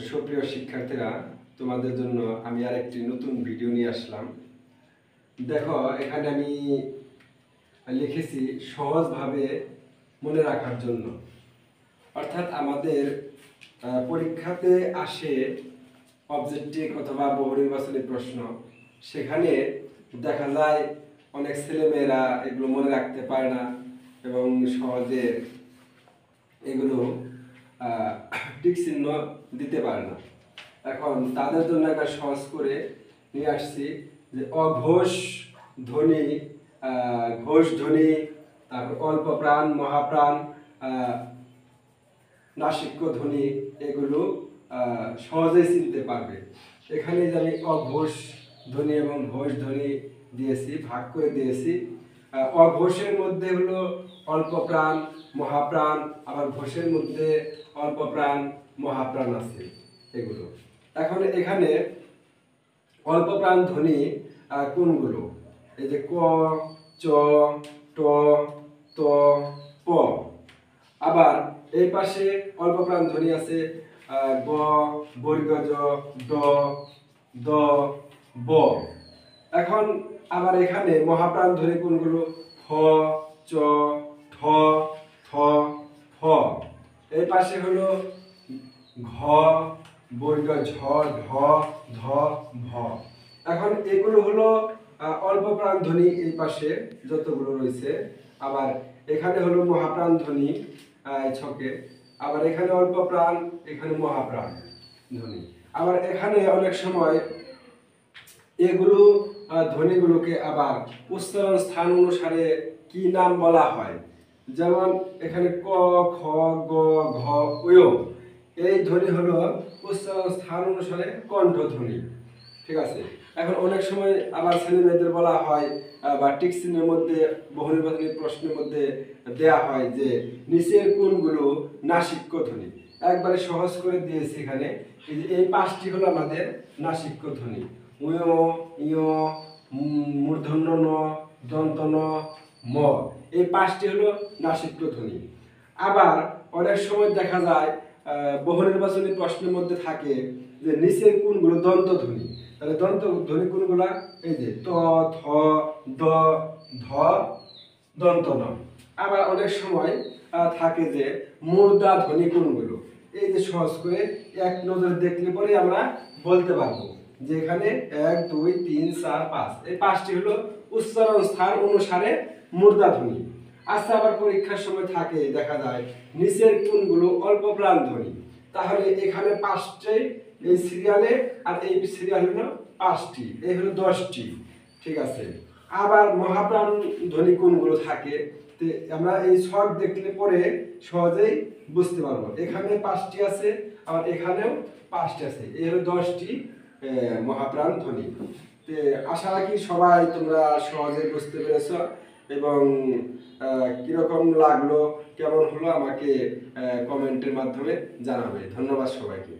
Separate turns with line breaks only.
সুপ্রিয় শিক্ষার্থীরা, তোমাদের জন্য আমি আরেকটি নতুন ভিডিও নিয়ে আসলাম। দেখো, এখানে আমি লিখেছি সহজভাবে মনে রাখার জন্য। অর্থাৎ আমাদের পরীক্ষাতে আসে অবজেক্টিভ অথবা বহুনির্বাচনী প্রশ্ন, সেখানে দেখা যায় অনেক ছেলেমেয়েরা এগুলো মনে রাখতে পারে না এবং সহজে এগুলো টিক চিহ্ন দিতে পারে না। এখন তাদের জন্য একটা সহজ করে নিয়ে আসছি যে অঘোষ ধ্বনি, ঘোষ ধ্বনি, তারপর অল্প প্রাণ, মহাপ্রাণ, নাসিক্য ধ্বনি, এগুলো সহজেই চিনতে পারবে। এখানে যে আমি অঘোষ ধ্বনি এবং ঘোষ ধ্বনি দিয়েছি, ভাগ করে দিয়েছি। অঘোষের মধ্যে হলো অল্প প্রাণ, মহাপ্রাণ, আবার ঘোষের মধ্যে অল্প প্রাণ, মহাপ্রাণ আছে এগুলো। এখন এখানে অল্প প্রাণ ধ্বনি কোনগুলো? এই যে ক, চ, ট, ত, প। আবার এই পাশে অল্প প্রাণ ধ্বনি আছে গ, বর্গজ, ড, দ, ব। এখন আবার এখানে মহাপ্রাণ ধ্বনি কোনগুলো? ফ, চ, ঠ, থ, ফ। এই পাশে হলো ঘ, বর্গ, ঝ, ঢ, ধ, ভ। এখন এগুলো হলো অল্প প্রাণ ধ্বনি এই পাশে যতগুলো রয়েছে। আবার এখানে হলো মহাপ্রাণ ধ্বনি ছকে। আবার এখানে অল্প প্রাণ, এখানে মহাপ্রাণ ধ্বনি। আবার এখানে অনেক সময় এগুলো ধ্বনিগুলোকে আবার উচ্চারণ স্থান অনুসারে কি নাম বলা হয়? যেমন এখানে ক, খ, গ, ঘ, ঐ, এই ধ্বনি হলো উচ্চারণ স্থান অনুসারে কণ্ঠধ্বনি। ঠিক আছে। এখন অনেক সময় আবার ছেলে মেয়েদের বলা হয় বা টিক চিহ্নের মধ্যে বহুনির্বাচনী প্রশ্নের মধ্যে দেয়া হয় যে নিচের কোনগুলো নাসিক্য ধ্বনি। একবারে সহজ করে দিয়েছি এখানে। এই পাঁচটি হলো আমাদের নাসিক্য ধ্বনি। উয়, ইয়, মূর্ধন্য ন, দন্ত ন, ম। এই পাঁচটি হলো নাসিক্য ধ্বনি। আবার অনেক সময় দেখা যায় বহুনির্বাচনী প্রশ্নের মধ্যে থাকে যে নিচের কোনগুলো দন্ত ধ্বনি। তাহলে দন্ত ধ্বনি কোনগুলা? এই যে ত, থ, দ, ধ, দন্ত ন। আবার অনেক সময় থাকে যে মূর্ধা ধ্বনি কোনগুলো। এই যে সহজ করে এক নজরে দেখলে পরে আমরা বলতে পারবো যে এখানে 1, 2, 3, 4, 5 এই পাঁচটি হলো উচ্চারণ স্থান অনুসারে মূর্ধা ধ্বনি। আচ্ছা, আবার পরীক্ষার সময় থাকে দেখা যায় নিচের কোনগুলো অল্প প্রাণ ধ্বনি। তাহলে এখানে পাঁচটি এই সিরিয়ালে, আর এই সিরিয়াল হলো পাঁচটি, এই হলো 10টি। ঠিক আছে। আবার মহাপ্রাণ ধ্বনি কোনগুলো থাকে আমরা এই ছক দেখলে পরে সহজেই বুঝতে পারবো। এখানে 5টি আছে, আবার এখানেও 5টি আছে, এই হলো 10টি মহাপ্রাণ ধ্বনি। আশা রাখি সবাই তোমরা সহজে বুঝতে পেরেছ এবং কিরকম লাগলো, কেমন হলো আমাকে কমেন্টের মাধ্যমে জানাবে। ধন্যবাদ সবাইকে।